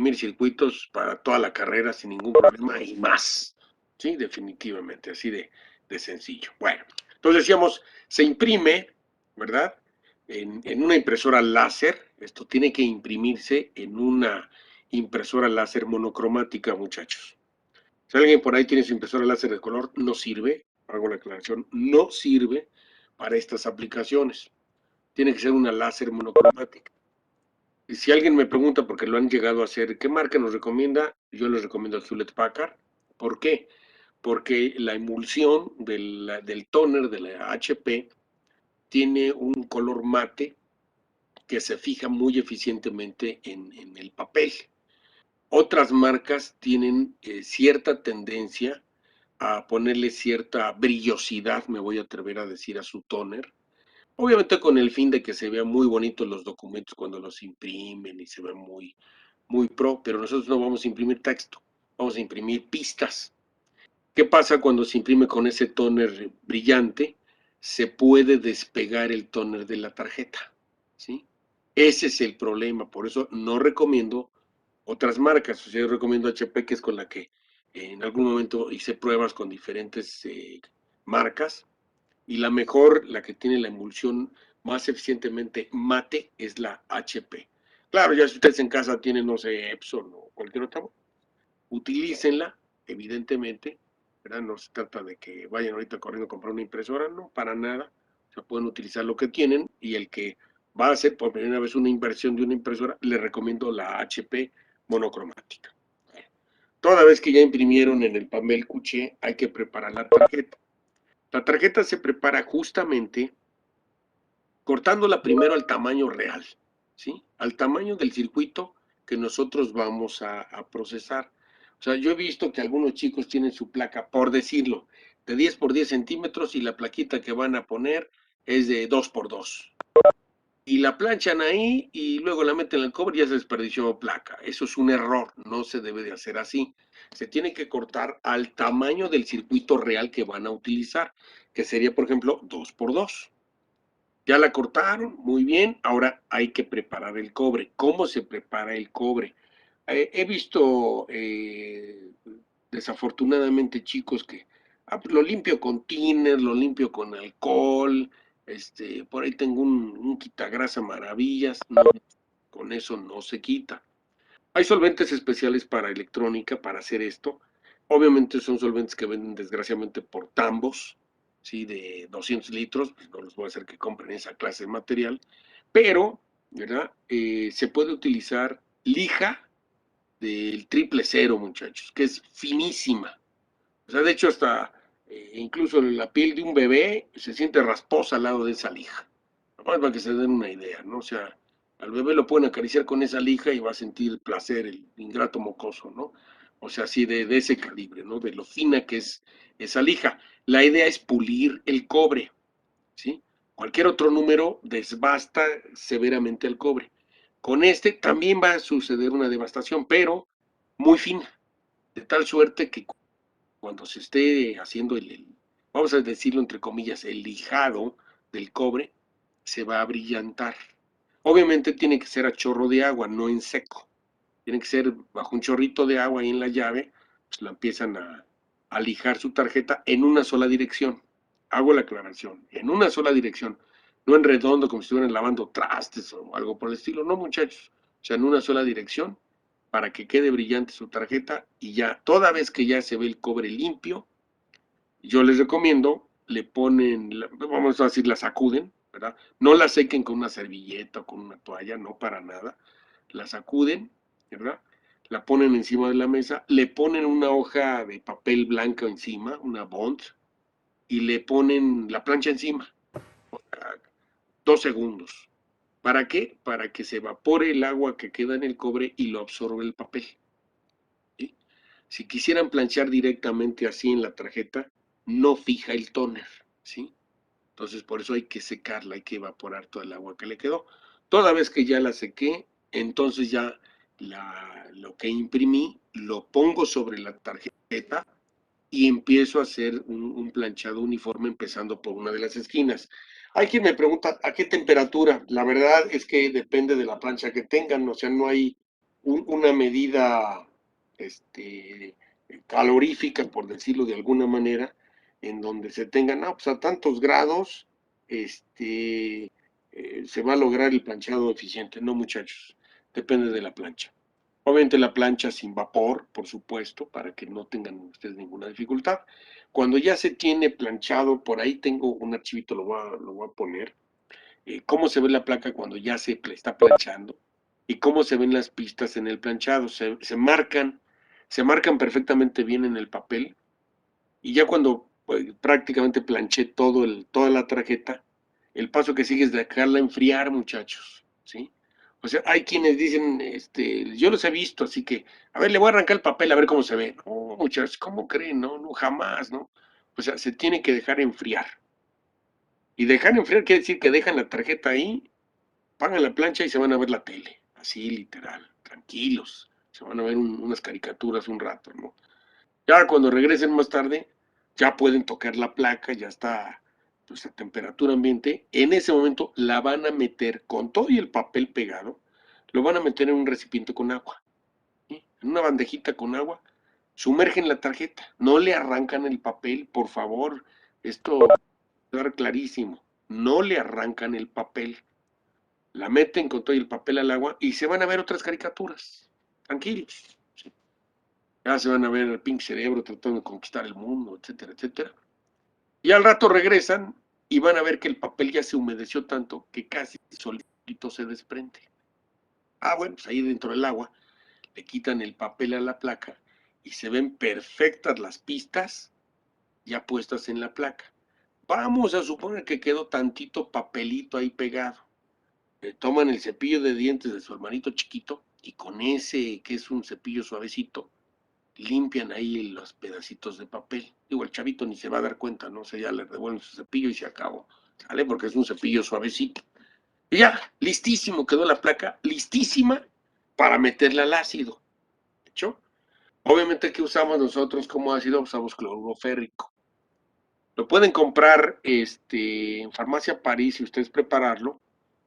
imprimir circuitos para toda la carrera sin ningún problema y más. Sí, definitivamente, así de sencillo. Bueno, entonces decíamos, se imprime, ¿verdad? En una impresora láser. Esto tiene que imprimirse en una impresora láser monocromática, muchachos. Si alguien por ahí tiene su impresora láser de color, no sirve, hago la aclaración, no sirve para estas aplicaciones. Tiene que ser una láser monocromática. Y si alguien me pregunta, porque lo han llegado a hacer, ¿qué marca nos recomienda? Yo les recomiendo Hewlett Packard. ¿Por qué? Porque la emulsión del toner de la HP tiene un color mate que se fija muy eficientemente en el papel. Otras marcas tienen cierta tendencia a ponerle cierta brillosidad, me voy a atrever a decir, a su toner. Obviamente con el fin de que se vean muy bonitos los documentos cuando los imprimen y se ven muy pro, pero nosotros no vamos a imprimir texto, vamos a imprimir pistas. ¿Qué pasa cuando se imprime con ese tóner brillante? Se puede despegar el tóner de la tarjeta, ¿sí? Ese es el problema, por eso no recomiendo otras marcas. O sea, yo recomiendo HP, que es con la que en algún momento hice pruebas con diferentes marcas, y la mejor, la que tiene la emulsión más eficientemente mate, es la HP. Claro, ya si ustedes en casa tienen, no sé, Epson o cualquier otra, utilícenla, evidentemente, ¿verdad? No se trata de que vayan ahorita corriendo a comprar una impresora, no, para nada. O sea, pueden utilizar lo que tienen, y el que va a hacer por primera vez una inversión de una impresora, le recomiendo la HP monocromática. Toda vez que ya imprimieron en el papel cuché, hay que preparar la tarjeta. La tarjeta se prepara justamente cortándola primero al tamaño real, ¿sí? Al tamaño del circuito que nosotros vamos a procesar. O sea, yo he visto que algunos chicos tienen su placa, por decirlo, de 10 por 10 centímetros, y la plaquita que van a poner es de 2 por 2. Y la planchan ahí y luego la meten en el cobre y ya se desperdició placa. Eso es un error, no se debe de hacer así. Se tiene que cortar al tamaño del circuito real que van a utilizar, que sería, por ejemplo, 2 por 2. Ya la cortaron, muy bien. Ahora hay que preparar el cobre. ¿Cómo se prepara el cobre? He visto, desafortunadamente, chicos que pues lo limpio con tiner, lo limpio con alcohol. Por ahí tengo un quitagrasa maravillas. No, con eso no se quita. Hay solventes especiales para electrónica para hacer esto. Obviamente son solventes que venden desgraciadamente por tambos, ¿sí? De 200 litros, pues no les voy a hacer que compren esa clase de material, pero, ¿verdad? Se puede utilizar lija del triple cero, muchachos, que es finísima. O sea, de hecho, hasta incluso la piel de un bebé se siente rasposa al lado de esa lija. Nomás para que se den una idea, ¿no? O sea, al bebé lo pueden acariciar con esa lija y va a sentir placer, el ingrato mocoso, ¿no? O sea, así de ese calibre, ¿no? De lo fina que es esa lija. La idea es pulir el cobre, ¿sí? Cualquier otro número desbasta severamente el cobre. Con este también va a suceder una devastación, pero muy fina, de tal suerte que cuando se esté haciendo vamos a decirlo entre comillas, el lijado del cobre, se va a brillantar. Obviamente tiene que ser a chorro de agua, no en seco. Tiene que ser bajo un chorrito de agua ahí en la llave, pues la empiezan a lijar su tarjeta en una sola dirección. Hago la aclaración, en una sola dirección. No en redondo como si estuvieran lavando trastes o algo por el estilo, no, muchachos. O sea, en una sola dirección para que quede brillante su tarjeta, y ya, toda vez que ya se ve el cobre limpio, yo les recomiendo, le ponen, vamos a decir, la sacuden, ¿verdad? No la sequen con una servilleta o con una toalla, no, para nada. La sacuden, ¿verdad? La ponen encima de la mesa, le ponen una hoja de papel blanca encima, una bond, y le ponen la plancha encima, 2 segundos. ¿Para qué? Para que se evapore el agua que queda en el cobre y lo absorbe el papel. ¿Sí? Si quisieran planchar directamente así en la tarjeta, no fija el tóner, ¿sí? Entonces, por eso hay que secarla, hay que evaporar toda el agua que le quedó. Toda vez que ya la sequé, entonces ya lo que imprimí lo pongo sobre la tarjeta y empiezo a hacer un planchado uniforme empezando por una de las esquinas. Hay quien me pregunta a qué temperatura. La verdad es que depende de la plancha que tengan, o sea, no hay una medida calorífica, por decirlo de alguna manera, en donde se tengan, no, pues a tantos grados se va a lograr el planchado eficiente. No, muchachos, depende de la plancha. Obviamente la plancha sin vapor, por supuesto, para que no tengan ustedes ninguna dificultad. Cuando ya se tiene planchado, por ahí tengo un archivito, lo voy a poner, cómo se ve la placa cuando ya se está planchando y cómo se ven las pistas en el planchado. Se marcan perfectamente bien en el papel y ya cuando pues, prácticamente planché toda la tarjeta, el paso que sigue es dejarla enfriar, muchachos, ¿sí? O sea, hay quienes dicen, yo los he visto, así que, a ver, le voy a arrancar el papel a ver cómo se ve. No, muchachos, ¿cómo creen? No, no, jamás, ¿no? O sea, se tiene que dejar enfriar. Y dejar enfriar quiere decir que dejan la tarjeta ahí, pagan la plancha y se van a ver la tele. Así, literal, tranquilos. Se van a ver unas caricaturas un rato, ¿no? Ya cuando regresen más tarde, ya pueden tocar la placa, ya está pues, a temperatura ambiente. En ese momento la van a meter con todo y el papel pegado, lo van a meter en un recipiente con agua, ¿sí? En una bandejita con agua, sumergen la tarjeta, no le arrancan el papel, por favor, esto va a quedar clarísimo, no le arrancan el papel, la meten con todo y el papel al agua y se van a ver otras caricaturas, tranquilos. ¿Sí? Ya se van a ver el Pink Cerebro tratando de conquistar el mundo, etcétera, etcétera. Y al rato regresan y van a ver que el papel ya se humedeció tanto que casi solito se desprende. Ah, bueno, pues ahí dentro del agua le quitan el papel a la placa y se ven perfectas las pistas ya puestas en la placa. Vamos a suponer que quedó tantito papelito ahí pegado. Toman el cepillo de dientes de su hermanito chiquito y con ese, que es un cepillo suavecito, limpian ahí los pedacitos de papel. Digo, el chavito ni se va a dar cuenta, ¿no? O sea, ya le revuelven su cepillo y se acabó, ¿sale? Porque es un cepillo suavecito. Y ya, listísimo, quedó la placa, listísima para meterla al ácido. ¿Hecho? Obviamente, ¿qué usamos nosotros como ácido? Usamos cloruro férrico. Lo pueden comprar en Farmacia París si ustedes prepararlo,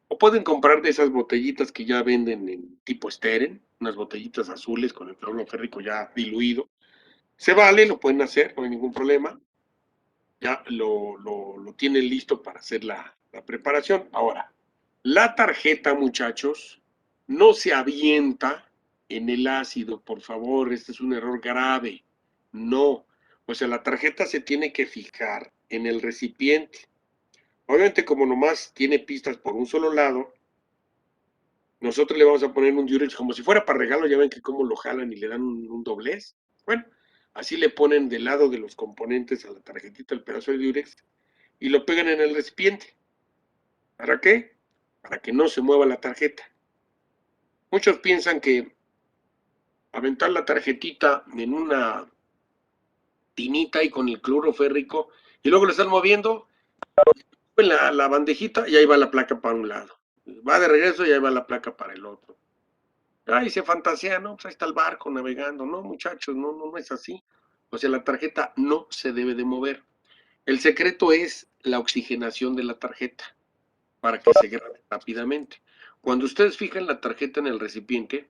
o pueden comprar de esas botellitas que ya venden en tipo Steren, unas botellitas azules con el cloruro férrico ya diluido. Se vale, lo pueden hacer, no hay ningún problema. Ya lo tienen listo para hacer la preparación. Ahora, la tarjeta, muchachos, no se avienta en el ácido, por favor, este es un error grave. No, o sea, la tarjeta se tiene que fijar en el recipiente. Obviamente, como nomás tiene pistas por un solo lado, nosotros le vamos a poner un Durex como si fuera para regalo, ya ven que cómo lo jalan y le dan un doblez. Bueno, así le ponen del lado de los componentes a la tarjetita el pedazo de Durex y lo pegan en el recipiente. ¿Para qué? Para que no se mueva la tarjeta. Muchos piensan que aventar la tarjetita en una tinita y con el cloro férrico y luego le están moviendo en la bandejita y ahí va la placa para un lado. Va de regreso y ahí va la placa para el otro. Ay, se fantasea, ¿no? Pues ahí está el barco navegando. No, muchachos, no es así. O sea, la tarjeta no se debe de mover. El secreto es la oxigenación de la tarjeta para que se grave rápidamente. Cuando ustedes fijan la tarjeta en el recipiente,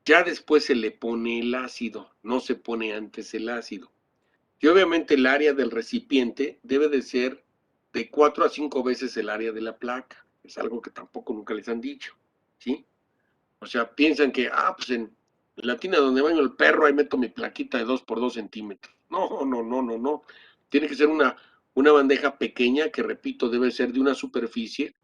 ya después se le pone el ácido, no se pone antes el ácido. Y obviamente el área del recipiente debe de ser de 4 a 5 veces el área de la placa. Es algo que tampoco nunca les han dicho, ¿sí? O sea, piensan que, pues en la tina donde baño el perro, ahí meto mi plaquita de 2 por 2 centímetros. No. Tiene que ser una bandeja pequeña que, repito, debe ser de una superficie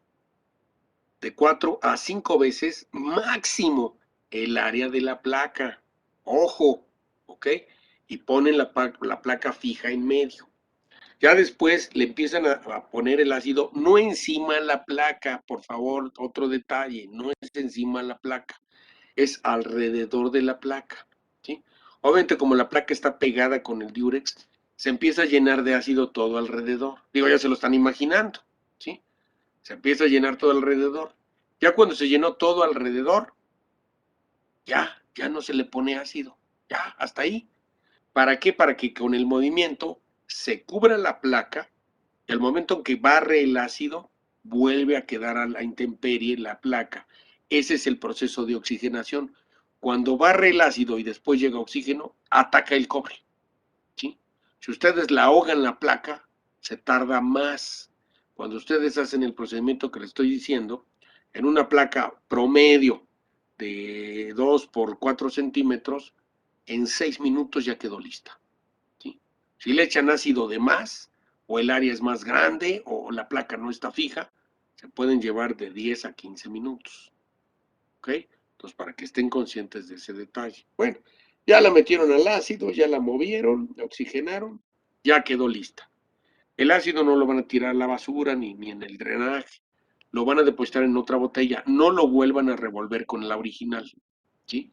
de 4 a 5 veces máximo el área de la placa. Ojo, ¿ok? Y ponen la placa fija en medio. Ya después le empiezan a poner el ácido, no encima la placa, por favor, otro detalle, no es encima la placa, es alrededor de la placa, ¿sí? Obviamente como la placa está pegada con el Durex, se empieza a llenar de ácido todo alrededor. Digo, ya se lo están imaginando, ¿sí? Se empieza a llenar todo alrededor. Ya cuando se llenó todo alrededor, ya no se le pone ácido, ya, hasta ahí. ¿Para qué? Para que con el movimiento se cubra la placa y al momento en que barre el ácido, vuelve a quedar a la intemperie la placa. Ese es el proceso de oxigenación. cuando barre el ácido y después llega oxígeno, ataca el cobre, ¿sí? Si ustedes la ahogan la placa, se tarda más. Cuando ustedes hacen el procedimiento que les estoy diciendo, en una placa promedio de 2 por 4 centímetros, en 6 minutos ya quedó lista, ¿sí? Si le echan ácido de más, o el área es más grande, o la placa no está fija, se pueden llevar de 10 a 15 minutos, ¿ok? Entonces, para que estén conscientes de ese detalle. Bueno, ya la metieron al ácido, ya la movieron, la oxigenaron, ya quedó lista. El ácido no lo van a tirar a la basura ni en el drenaje, lo van a depositar en otra botella. No lo vuelvan a revolver con la original, ¿sí?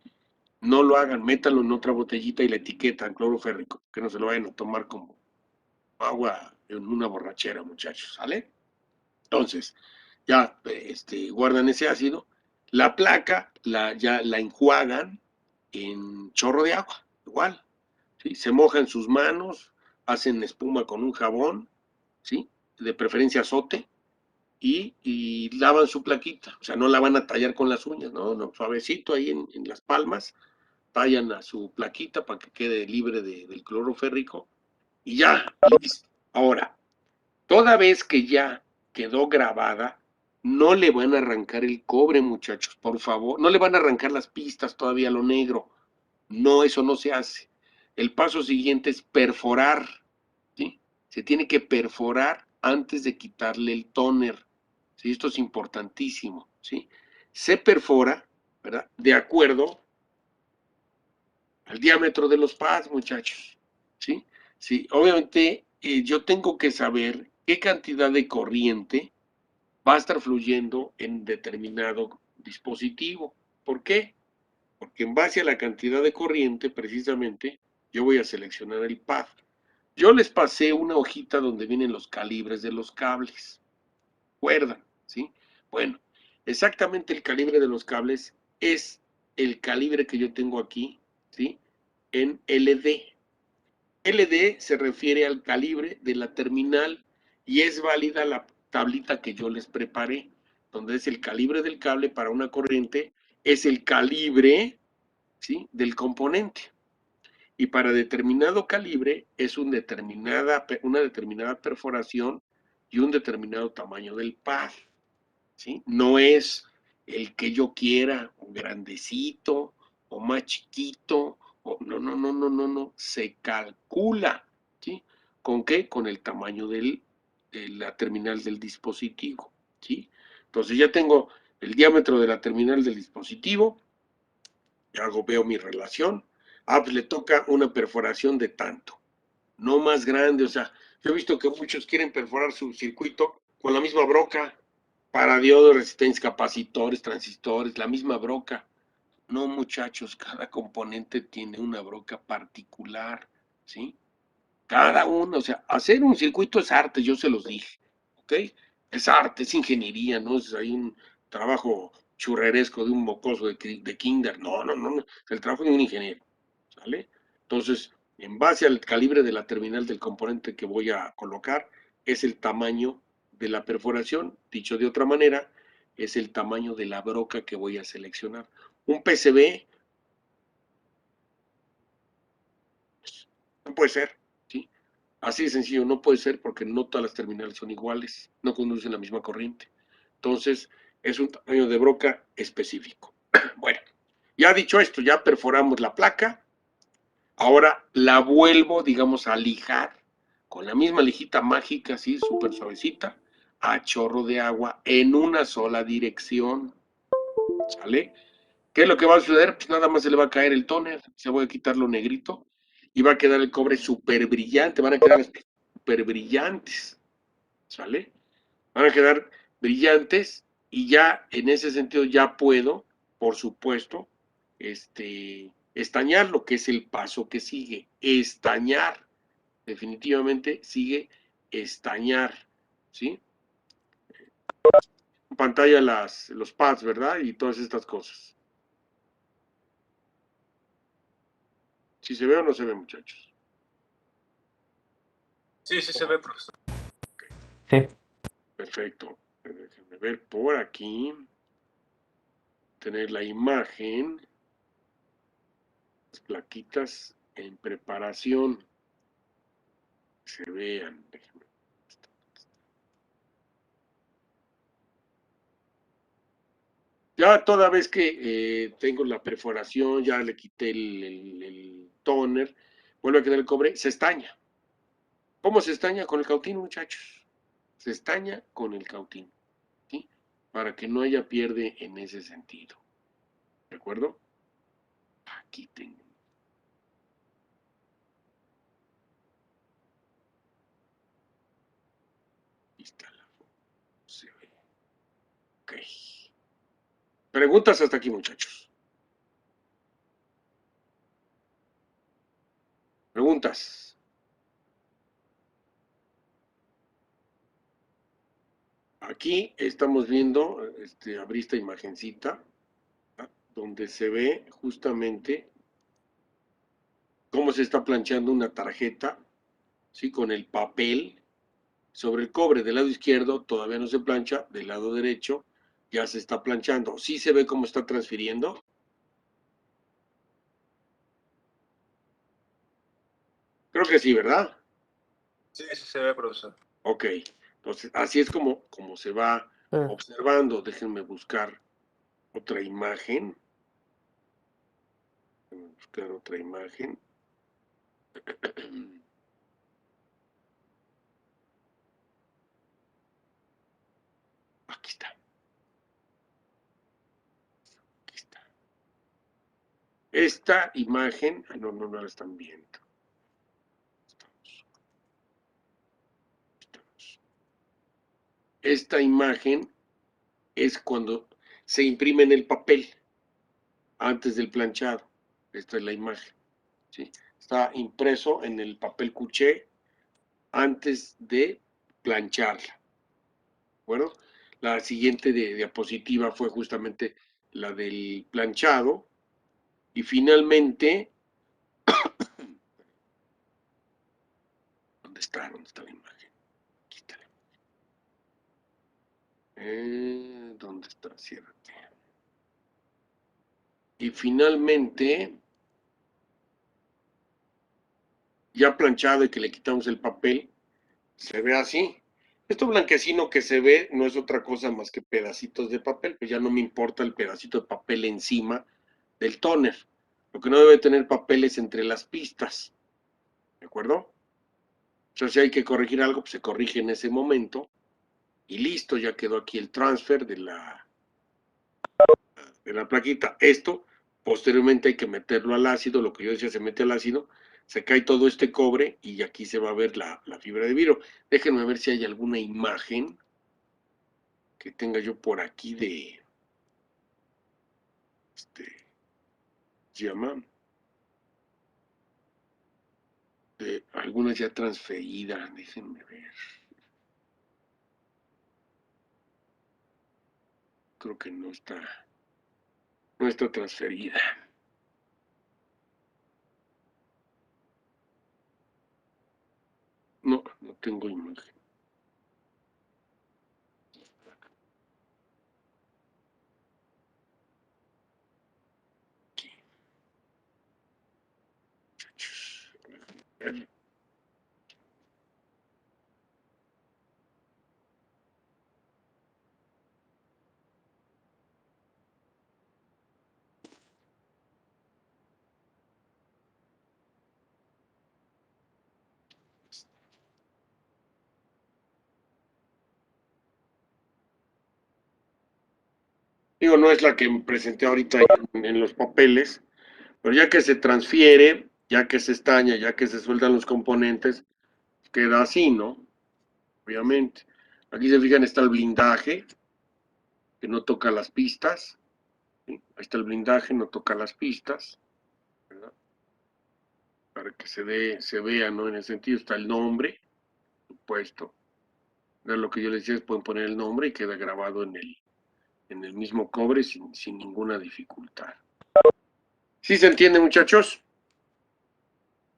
No lo hagan, métanlo en otra botellita y la etiquetan cloro férrico, que no se lo vayan a tomar como agua en una borrachera, muchachos, ¿sale? Entonces, ya guardan ese ácido, la placa ya la enjuagan en chorro de agua, igual, ¿sí? Se mojan sus manos, hacen espuma con un jabón, ¿sí? De preferencia azote, y lavan su plaquita, o sea, no la van a tallar con las uñas, no, suavecito ahí en las palmas, tallan a su plaquita para que quede libre del cloro férrico, y ya, listo. Ahora, toda vez que ya quedó grabada, no le van a arrancar el cobre, muchachos, por favor. No le van a arrancar las pistas todavía a lo negro. No, eso no se hace. El paso siguiente es perforar, ¿sí? Se tiene que perforar antes de quitarle el tóner, ¿sí? Esto es importantísimo, ¿sí? Se perfora, ¿verdad? De acuerdo al diámetro de los pads, muchachos, ¿sí? Sí, obviamente yo tengo que saber qué cantidad de corriente va a estar fluyendo en determinado dispositivo. ¿Por qué? Porque en base a la cantidad de corriente, precisamente, yo voy a seleccionar el pad. Yo les pasé una hojita donde vienen los calibres de los cables. ¿Recuerdan? ¿Sí? Bueno, exactamente el calibre de los cables es el calibre que yo tengo aquí, ¿sí? En LD. LD se refiere al calibre de la terminal y es válida la tablita que yo les preparé, donde es el calibre del cable para una corriente, es el calibre, ¿sí? Del componente. Y para determinado calibre es una determinada perforación y un determinado tamaño del pad, ¿sí? No es el que yo quiera, o grandecito, o más chiquito, no, se calcula, ¿sí? ¿Con qué? Con el tamaño de la terminal del dispositivo, ¿sí? Entonces ya tengo el diámetro de la terminal del dispositivo, veo mi relación, pues le toca una perforación de tanto, no más grande, o sea, yo he visto que muchos quieren perforar su circuito con la misma broca, para diodos, resistencias, capacitores, transistores, la misma broca. No, muchachos, cada componente tiene una broca particular, ¿sí? Cada uno, o sea, hacer un circuito es arte, yo se los dije, ¿ok? Es arte, es ingeniería, no es ahí un trabajo churreresco de un mocoso de kinder, no, es el trabajo de un ingeniero, ¿sale? Entonces, en base al calibre de la terminal del componente que voy a colocar, es el tamaño de la perforación, dicho de otra manera, es el tamaño de la broca que voy a seleccionar. Un PCB no puede ser, ¿sí? Así de sencillo, no puede ser porque no todas las terminales son iguales, no conducen la misma corriente. Entonces, es un tamaño de broca específico. Bueno, ya dicho esto, ya perforamos la placa. Ahora la vuelvo, digamos, a lijar con la misma lijita mágica, así, súper suavecita, a chorro de agua en una sola dirección. ¿Sale? ¿Qué es lo que va a suceder? Pues nada más se le va a caer el tóner, se voy a quitar lo negrito y va a quedar el cobre súper brillante, van a quedar súper brillantes, ¿sale? Van a quedar brillantes y ya en ese sentido ya puedo, por supuesto, estañar, lo que es el paso que sigue, estañar, definitivamente sigue estañar, ¿sí? En pantalla los pads, ¿verdad? Y todas estas cosas. Si se ve o no se ve, muchachos. Sí, sí se ve, profesor. Sí. Perfecto. Déjenme ver por aquí. Tener la imagen. Las plaquitas en preparación. Se vean. Déjenme. Ya toda vez que tengo la perforación, ya le quité el toner, vuelve a quedar el cobre, se estaña. ¿Cómo se estaña? Con el cautín, muchachos. Se estaña con el cautín, ¿sí? Para que no haya pierde en ese sentido. ¿De acuerdo? Aquí tengo. Aquí está la foto. Se ve. Ok. Preguntas hasta aquí, muchachos. Preguntas. Aquí estamos viendo, abrí esta imagencita, ¿ah? Donde se ve justamente cómo se está planchando una tarjeta, ¿sí? Con el papel sobre el cobre. Del lado izquierdo todavía no se plancha, del lado derecho ya se está planchando. ¿Sí se ve cómo está transfiriendo? Creo que sí, ¿verdad? Sí, sí se ve, profesor. Ok, entonces así es como se va observando. Déjenme buscar otra imagen. Déjenme buscar otra imagen. Aquí está. Aquí está. Esta imagen, no la están viendo. Esta imagen es cuando se imprime en el papel antes del planchado. Esta es la imagen, ¿sí? Está impreso en el papel cuché antes de plancharla. Bueno, la siguiente diapositiva fue justamente la del planchado y finalmente, ¿dónde está? ¿Dónde está la imagen? Aquí está la imagen. ¿Dónde está? Ciérrate. Y finalmente, ya planchado y que le quitamos el papel, se ve así. Esto blanquecino que se ve no es otra cosa más que pedacitos de papel, pues ya no me importa el pedacito de papel encima del tóner. Lo que no debe tener papel es entre las pistas, ¿de acuerdo? O sea, si hay que corregir algo, pues se corrige en ese momento y listo, ya quedó aquí el transfer de la plaquita. Esto, posteriormente hay que meterlo al ácido, lo que yo decía, se mete al ácido, se cae todo este cobre y aquí se va a ver la fibra de vidrio. Déjenme ver si hay alguna imagen que tenga yo por aquí de, se llama, de alguna ya transferida, déjenme ver. Creo que no está transferida. No, no tengo imagen. Aquí. Digo, no es la que presenté ahorita en los papeles, pero ya que se transfiere, ya que se estaña, ya que se sueltan los componentes, queda así, ¿no? Obviamente. Aquí se fijan, está el blindaje, que no toca las pistas. ¿Sí? Ahí está el blindaje, no toca las pistas, ¿verdad? Para que se vea, ¿no? En ese sentido está el nombre, puesto. Lo que yo les decía es pueden poner el nombre y queda grabado en el mismo cobre sin ninguna dificultad. ¿Sí se entiende, muchachos?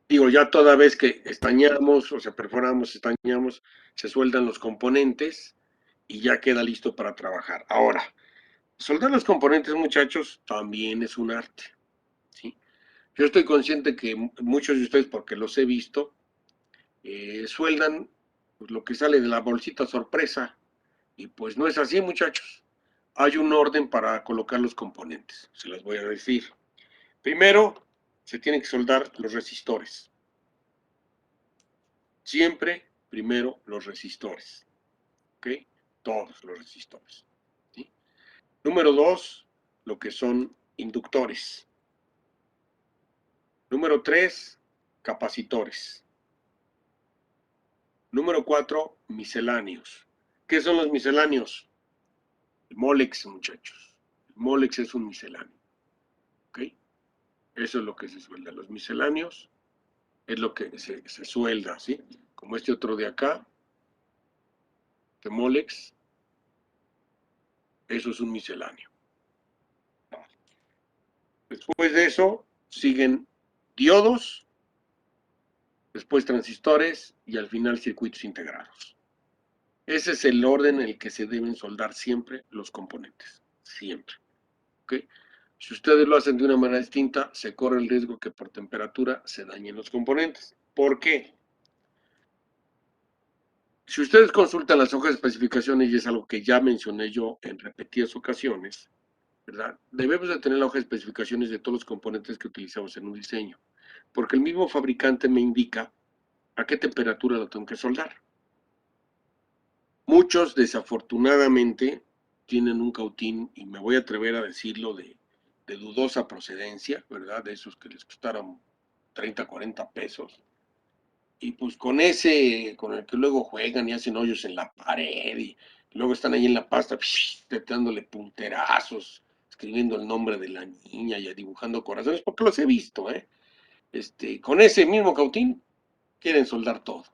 Digo, ya toda vez que estañamos, o sea, perforamos, estañamos, se sueldan los componentes y ya queda listo para trabajar. Ahora, soldar los componentes, muchachos, también es un arte, ¿sí? Yo estoy consciente que muchos de ustedes, porque los he visto, sueldan pues, lo que sale de la bolsita sorpresa. Y pues no es así, muchachos. Hay un orden para colocar los componentes. Se las voy a decir. Primero, se tienen que soldar los resistores. Siempre primero los resistores. ¿Ok? Todos los resistores. ¿Sí? Número 2, lo que son inductores. Número 3, capacitores. Número 4, misceláneos. ¿Qué son los misceláneos? El Molex, muchachos. El Molex es un misceláneo. ¿Ok? Eso es lo que se suelda. Los misceláneos es lo que se suelda, ¿sí? Como este otro de acá, de Molex, eso es un misceláneo. Después de eso, siguen diodos, después transistores y al final circuitos integrados. Ese es el orden en el que se deben soldar siempre los componentes. Siempre. ¿Ok? Si ustedes lo hacen de una manera distinta, se corre el riesgo que por temperatura se dañen los componentes. ¿Por qué? Si ustedes consultan las hojas de especificaciones, y es algo que ya mencioné yo en repetidas ocasiones, ¿verdad? Debemos de tener la hoja de especificaciones de todos los componentes que utilizamos en un diseño, porque el mismo fabricante me indica a qué temperatura lo tengo que soldar. Muchos, desafortunadamente, tienen un cautín, y me voy a atrever a decirlo, de dudosa procedencia, ¿verdad? De esos que les costaron 30, 40 pesos. Y pues con el que luego juegan y hacen hoyos en la pared, y luego están ahí en la pasta, dándole punterazos, escribiendo el nombre de la niña y dibujando corazones, porque los he visto, ¿eh? Con ese mismo cautín quieren soldar todo.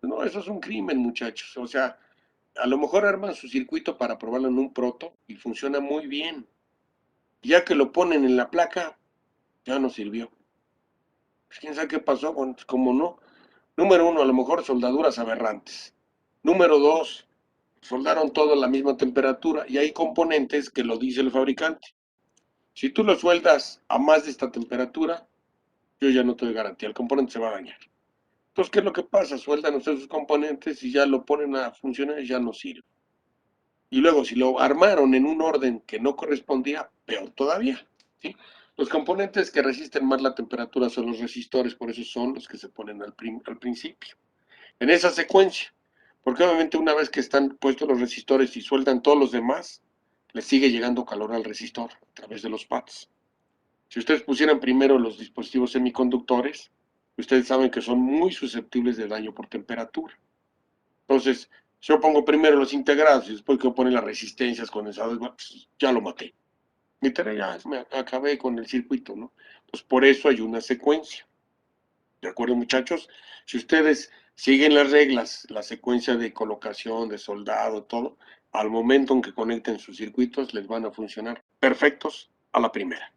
No, eso es un crimen, muchachos. O sea, a lo mejor arman su circuito para probarlo en un proto y funciona muy bien. Ya que lo ponen en la placa, ya no sirvió. Pues, ¿quién sabe qué pasó? Como no. Número 1, a lo mejor soldaduras aberrantes. Número 2, soldaron todo a la misma temperatura y hay componentes que lo dice el fabricante. Si tú lo sueldas a más de esta temperatura, yo ya no te doy garantía, el componente se va a dañar. Entonces, ¿qué es lo que pasa? Sueldan ustedes sus componentes y ya lo ponen a funcionar y ya no sirve. Y luego, si lo armaron en un orden que no correspondía, peor todavía. ¿Sí? Los componentes que resisten más la temperatura son los resistores, por eso son los que se ponen al principio. En esa secuencia, porque obviamente una vez que están puestos los resistores y sueldan todos los demás, les sigue llegando calor al resistor a través de los pads. Si ustedes pusieran primero los dispositivos semiconductores, ustedes saben que son muy susceptibles de daño por temperatura. Entonces, si yo pongo primero los integrados y después que ponen las resistencias condensadas, pues ya lo maté. Literal, ya me acabé con el circuito, ¿no? Pues por eso hay una secuencia. ¿De acuerdo, muchachos? Si ustedes siguen las reglas, la secuencia de colocación, de soldado, todo, al momento en que conecten sus circuitos, les van a funcionar perfectos a la primera.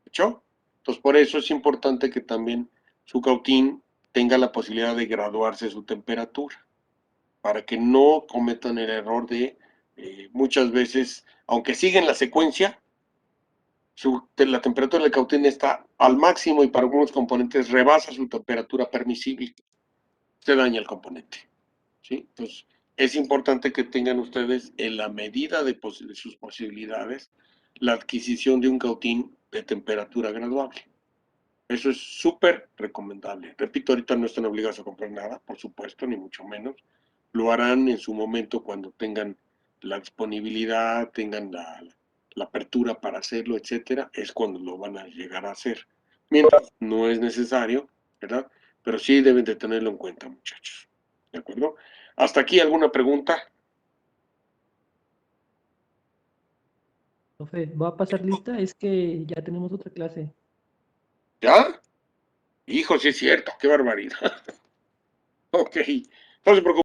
¿Hecho? Entonces, por eso es importante que también su cautín tenga la posibilidad de graduarse su temperatura, para que no cometan el error de muchas veces, aunque siguen la secuencia, la temperatura del cautín está al máximo y para algunos componentes rebasa su temperatura permisible. Se daña el componente. ¿Sí? Entonces, es importante que tengan ustedes en la medida de sus posibilidades la adquisición de un cautín de temperatura graduable. Eso es súper recomendable. Repito, ahorita no están obligados a comprar nada, por supuesto, ni mucho menos. Lo harán en su momento cuando tengan la disponibilidad, tengan la apertura para hacerlo, etcétera. Es cuando lo van a llegar a hacer. Mientras no es necesario, ¿verdad? Pero sí deben de tenerlo en cuenta, muchachos. ¿De acuerdo? ¿Hasta aquí alguna pregunta? Profe, ¿va a pasar lista? Es que ya tenemos otra clase. ¿Ya? Hijo, sí es cierto, qué barbaridad. Ok, no se preocupen.